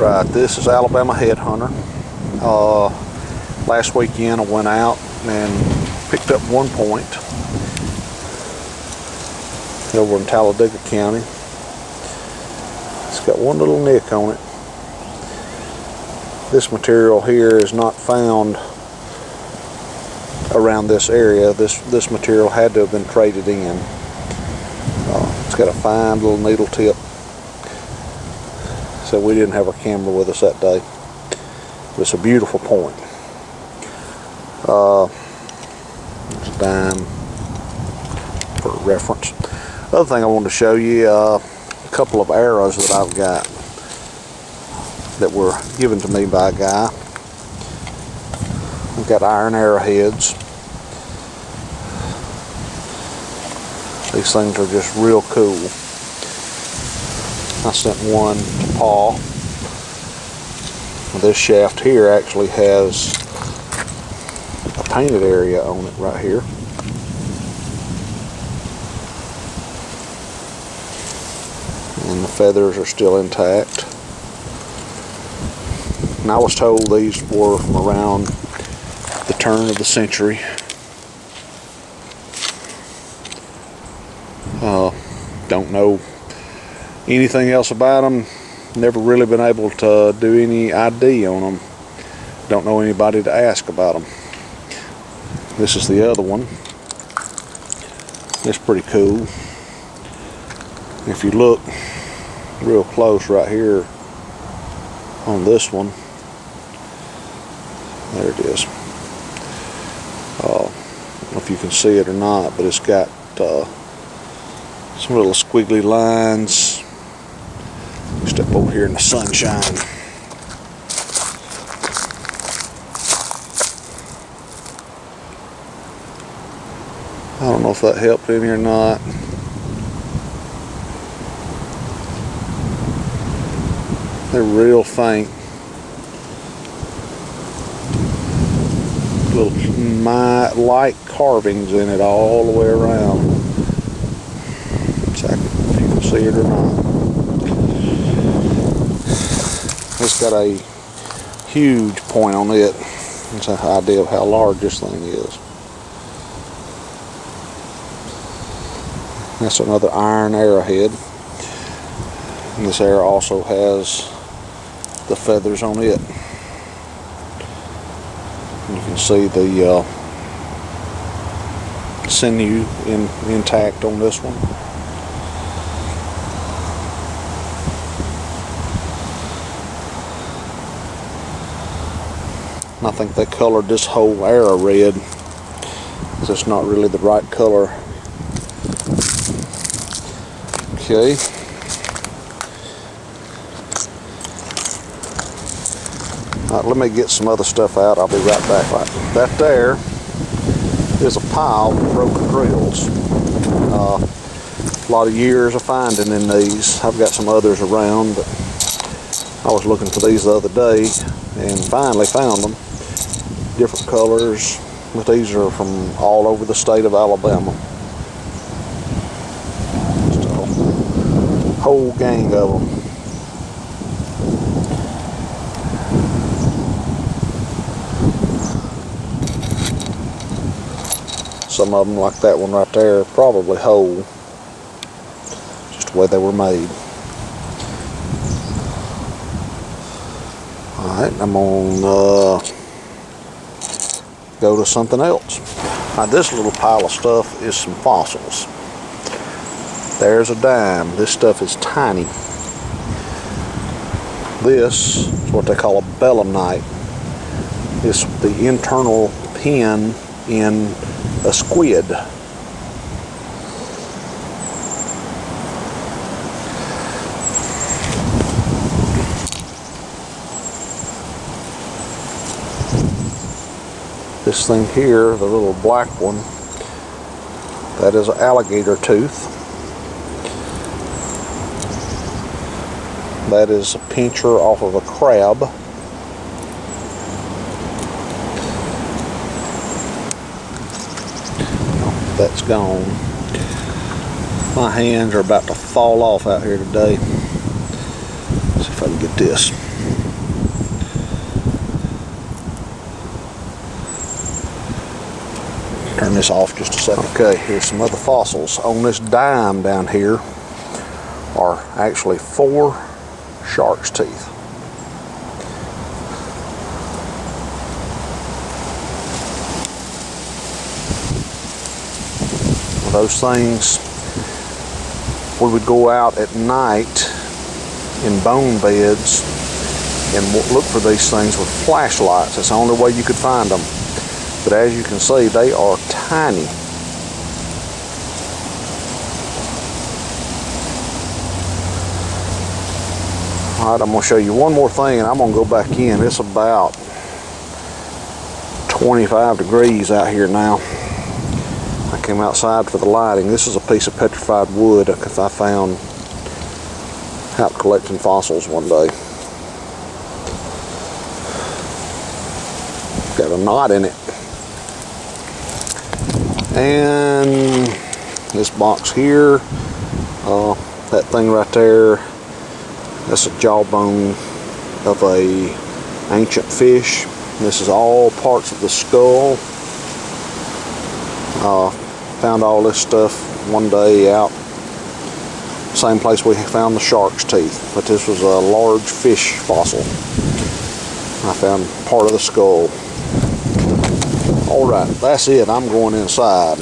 Right, this is Alabama Headhunter. Last weekend I went out and picked up 1 point over in Talladega County. It's got one little nick on it. This material here is not found around this area. This material had to have been traded in. It's got a fine little needle tip. So we didn't have our camera with us that day. But it's a beautiful point. It's a dime for reference. The other thing I wanted to show you, a couple of arrows that I've got that were given to me by a guy. I've got iron arrowheads. These things are just real cool. I sent one to Paul. This shaft here actually has a painted area on it right here. And the feathers are still intact. And I was told these were from around the turn of the century. Don't know anything else about them. Never really been able to do any ID on them. Don't know anybody to ask about them. This is the other one. It's pretty cool. If you look real close right here on this one, there it is. I don't know if you can see it or not, but it's got some little squiggly lines. Step over here in the sunshine. I don't know if that helped any or not. They're real faint. Little light carvings in it all the way around. So if you can see it or not. It's got a huge point on it. It's an idea of how large this thing is. That's another iron arrowhead. And this arrow also has the feathers on it. And you can see the sinew intact on this one. I think they colored this whole arrow red because it's not really the right color. Okay. Alright, let me get some other stuff out. I'll be right back. Right. That there is a pile of broken drills. A lot of years of finding in these. I've got some others around, but I was looking for these the other day and finally found them. Different colors, but these are from all over the state of Alabama. Just a whole gang of them. Some of them, like that one right there, are probably whole. Just the way they were made. Alright, I'm gonna go to something else. Now this little pile of stuff is some fossils. There's a dime. This stuff is tiny. This is what they call a belemnite. It's the internal pin in a squid. This thing here, the little black one, that is an alligator tooth. That is a pincher off of a crab. That's gone. My hands are about to fall off out here today. Let's see if I can get this. Turn this off just a second. Okay, here's some other fossils. On this dime down here are actually 4 shark's teeth. Those things, we would go out at night in bone beds and look for these things with flashlights. That's the only way you could find them. But as you can see, they are tiny. All right, I'm going to show you one more thing, and I'm going to go back in. It's about 25 degrees out here now. I came outside for the lighting. This is a piece of petrified wood that I found out collecting fossils one day. Got a knot in it. And this box here, that thing right there, that's a jawbone of a ancient fish. This is all parts of the skull. Found all this stuff one day out, same place we found the shark's teeth, but this was a large fish fossil. I found part of the skull. All right, that's it. I'm going inside.